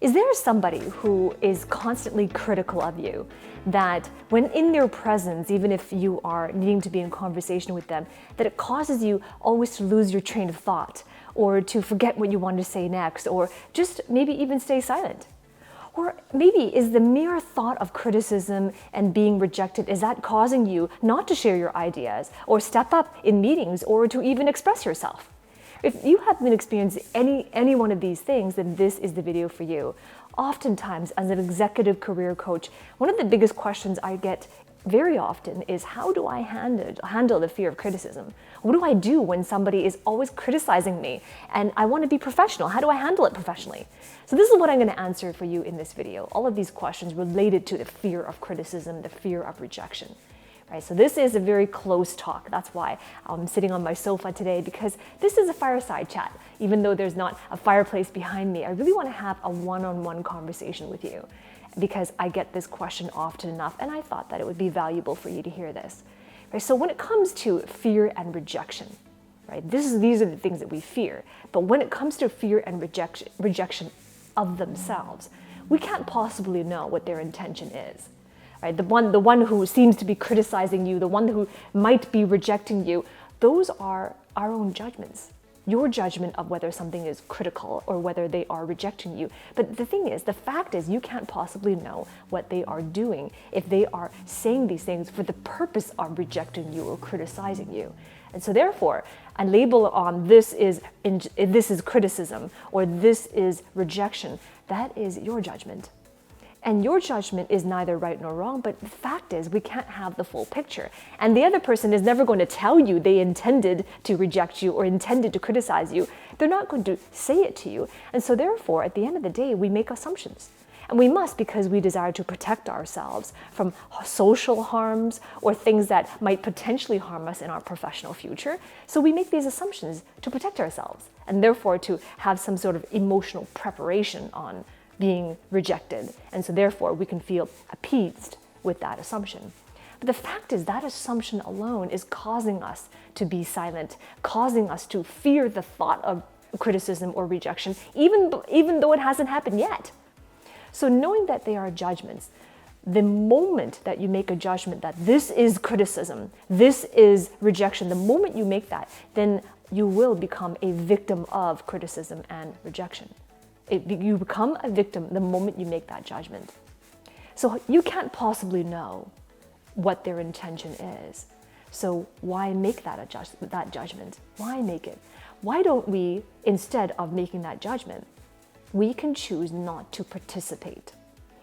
Is there somebody who is constantly critical of you, that when in their presence, even if you are needing to be in conversation with them, that it causes you always to lose your train of thought, or to forget what you want to say next, or just maybe even stay silent? Or maybe is the mere thought of criticism and being rejected, is that causing you not to share your ideas, or step up in meetings, or to even express yourself? If you have been experiencing any one of these things, then this is the video for you. Oftentimes, as an executive career coach, one of the biggest questions I get very often is, how do I handle the fear of criticism? What do I do when somebody is always criticizing me and I want to be professional? How do I handle it professionally? So this is what I'm going to answer for you in this video. All of these questions related to the fear of criticism, the fear of rejection. Right, so this is a very close talk. That's why I'm sitting on my sofa today, because this is a fireside chat. Even though there's not a fireplace behind me, I really want to have a one-on-one conversation with you, because I get this question often enough, and I thought that it would be valuable for you to hear this. Right, so when it comes to fear and rejection, right, these are the things that we fear. But when it comes to fear and rejection of themselves, we can't possibly know what their intention is. Right? The one who seems to be criticizing you, the one who might be rejecting you, those are our own judgments. Your judgment of whether something is critical or whether they are rejecting you. But the fact is, you can't possibly know what they are doing if they are saying these things for the purpose of rejecting you or criticizing you. And so therefore, a label on this is criticism or this is rejection, that is your judgment. And your judgment is neither right nor wrong, but the fact is we can't have the full picture. And the other person is never going to tell you they intended to reject you or intended to criticize you. They're not going to say it to you. And so therefore, at the end of the day, we make assumptions. And we must, because we desire to protect ourselves from social harms or things that might potentially harm us in our professional future. So we make these assumptions to protect ourselves, and therefore to have some sort of emotional preparation on being rejected, and so therefore we can feel appeased with that assumption. But the fact is that assumption alone is causing us to be silent, causing us to fear the thought of criticism or rejection, even though it hasn't happened yet. So knowing that they are judgments, the moment that you make a judgment that this is criticism, this is rejection, the moment you make that, then you will become a victim of criticism and rejection. You become a victim the moment you make that judgment. So you can't possibly know what their intention is. So why make that judgment? Why make it? Why don't we, instead of making that judgment, we can choose not to participate?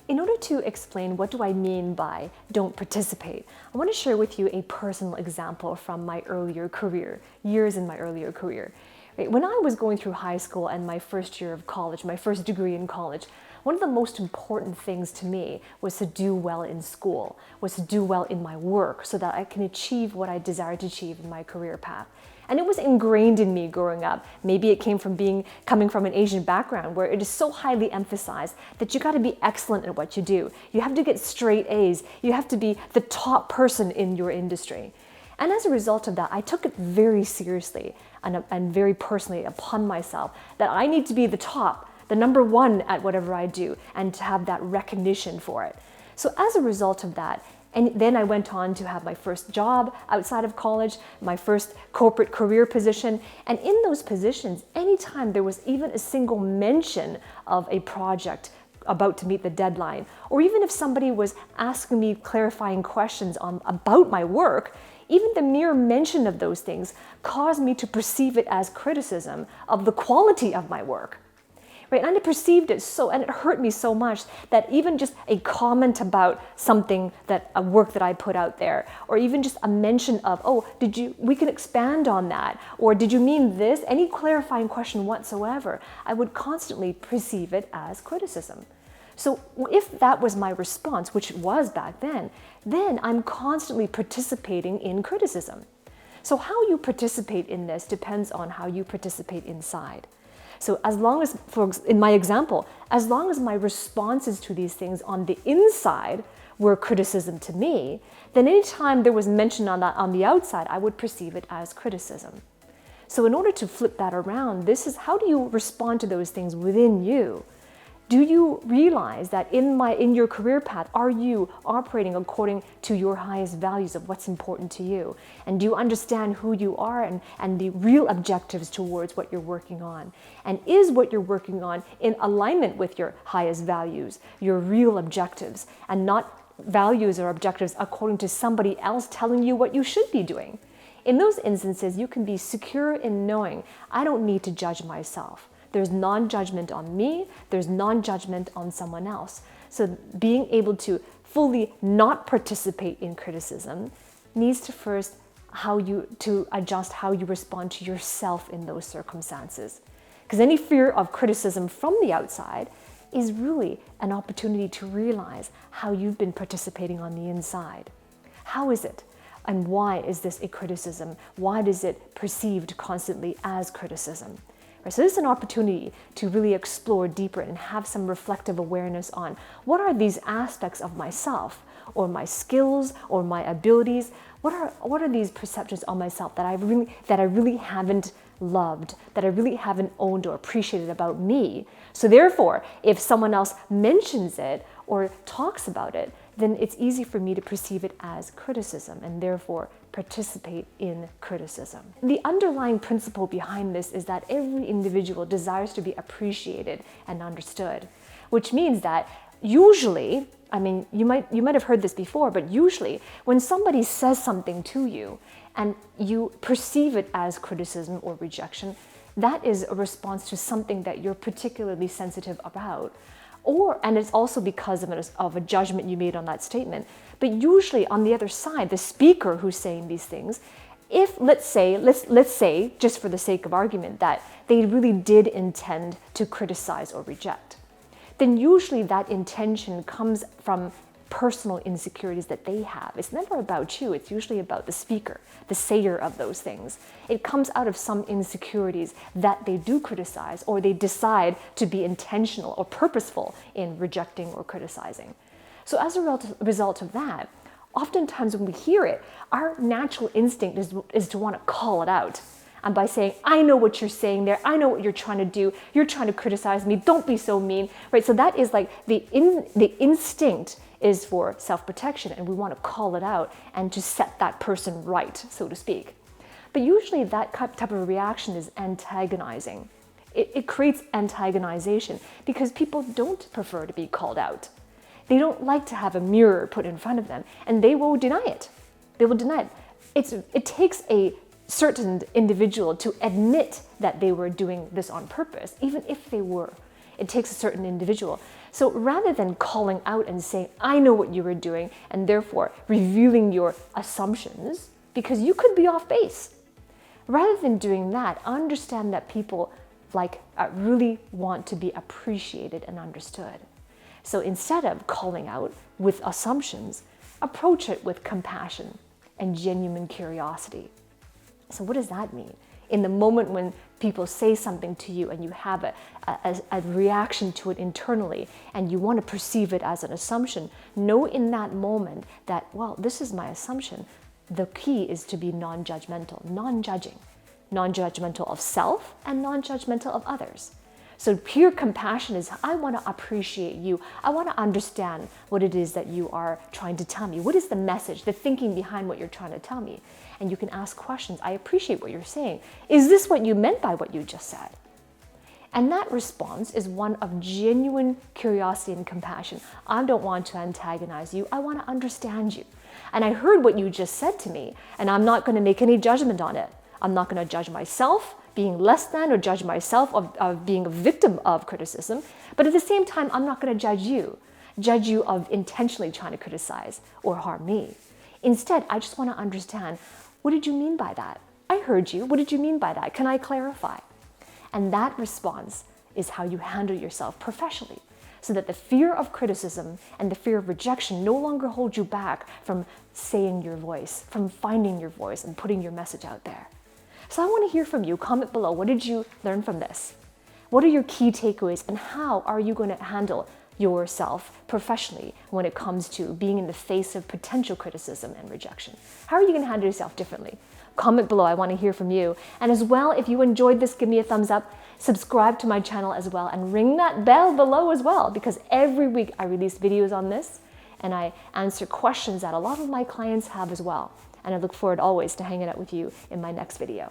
In order to explain what do I mean by don't participate, I want to share with you a personal example from my earlier career, years in my earlier career. When I was going through high school and my first year of college, my first degree in college, one of the most important things to me was to do well in school, was to do well in my work so that I can achieve what I desired to achieve in my career path. And it was ingrained in me growing up. Maybe it came from coming from an Asian background where it is so highly emphasized that you got to be excellent at what you do. You have to get straight A's. You have to be the top person in your industry. And as a result of that, I took it very seriously and very personally upon myself that I need to be the top, the number one at whatever I do, and to have that recognition for it. So as a result of that, and then I went on to have my first job outside of college, my first corporate career position. And in those positions, anytime there was even a single mention of a project about to meet the deadline, or even if somebody was asking me clarifying questions about my work, even the mere mention of those things caused me to perceive it as criticism of the quality of my work. Right? And I perceived it and it hurt me so much that even just a comment about something, a work that I put out there, or even just a mention of, oh, we can expand on that, or did you mean this? Any clarifying question whatsoever, I would constantly perceive it as criticism. So if that was my response, which it was back then I'm constantly participating in criticism. So how you participate in this depends on how you participate inside. So as long as, in my example, as long as my responses to these things on the inside were criticism to me, then anytime there was mention on that on the outside, I would perceive it as criticism. So in order to flip that around, this is how do you respond to those things within you? Do you realize that in your career path, are you operating according to your highest values of what's important to you? And do you understand who you are and the real objectives towards what you're working on? And is what you're working on in alignment with your highest values, your real objectives, and not values or objectives according to somebody else telling you what you should be doing? In those instances, you can be secure in knowing, I don't need to judge myself. There's non-judgment on me, there's non-judgment on someone else. So being able to fully not participate in criticism needs to first to adjust how you respond to yourself in those circumstances. Because any fear of criticism from the outside is really an opportunity to realize how you've been participating on the inside. How is it? And why is this a criticism? Why is it perceived constantly as criticism? Right, so this is an opportunity to really explore deeper and have some reflective awareness on what are these aspects of myself or my skills or my abilities? What are these perceptions of myself that I really haven't loved, that I really haven't owned or appreciated about me? So therefore, if someone else mentions it or talks about it, then it's easy for me to perceive it as criticism and therefore participate in criticism. The underlying principle behind this is that every individual desires to be appreciated and understood, which means that usually, you might have heard this before, but usually when somebody says something to you and you perceive it as criticism or rejection, that is a response to something that you're particularly sensitive about. And it's also because of a judgment you made on that statement. But usually on the other side, the speaker who's saying these things, if let's say, just for the sake of argument, that they really did intend to criticize or reject, then usually that intention comes from personal insecurities that they have. It's never about you, it's usually about the speaker, the sayer of those things. It comes out of some insecurities that they do criticize or they decide to be intentional or purposeful in rejecting or criticizing. So as a result of that, oftentimes when we hear it, our natural instinct is to want to call it out. And by saying, I know what you're saying there, I know what you're trying to do, you're trying to criticize me, don't be so mean, right? So that is like the instinct is for self-protection, and we want to call it out and to set that person right, so to speak. But usually that type of reaction is antagonizing. It creates antagonization because people don't prefer to be called out. They don't like to have a mirror put in front of them, and they will deny it. They will deny it. It takes a certain individual to admit that they were doing this on purpose, even if they were. It takes a certain individual. So rather than calling out and saying, I know what you were doing, and therefore revealing your assumptions, because you could be off base, rather than doing that, understand that people really want to be appreciated and understood. So instead of calling out with assumptions, approach it with compassion and genuine curiosity. So what does that mean? In the moment when people say something to you and you have a reaction to it internally and you want to perceive it as an assumption, know in that moment that, well, this is my assumption. The key is to be non-judgmental, non-judging. Non-judgmental of self and non-judgmental of others. So pure compassion is, I want to appreciate you. I want to understand what it is that you are trying to tell me. What is the message, the thinking behind what you're trying to tell me? And you can ask questions. I appreciate what you're saying. Is this what you meant by what you just said? And that response is one of genuine curiosity and compassion. I don't want to antagonize you. I want to understand you. And I heard what you just said to me, and I'm not going to make any judgment on it. I'm not going to judge myself being less than or judge myself of being a victim of criticism. But at the same time, I'm not going to judge you of intentionally trying to criticize or harm me. Instead, I just want to understand, what did you mean by that? I heard you. What did you mean by that? Can I clarify? And that response is how you handle yourself professionally, so that the fear of criticism and the fear of rejection no longer hold you back from saying your voice, from finding your voice and putting your message out there. So I want to hear from you. Comment below. What did you learn from this? What are your key takeaways, and how are you going to handle yourself professionally when it comes to being in the face of potential criticism and rejection? How are you going to handle yourself differently? Comment below, I want to hear from you. And as well, if you enjoyed this, give me a thumbs up, subscribe to my channel as well, and ring that bell below as well, because every week I release videos on this and I answer questions that a lot of my clients have as well. And I look forward always to hanging out with you in my next video.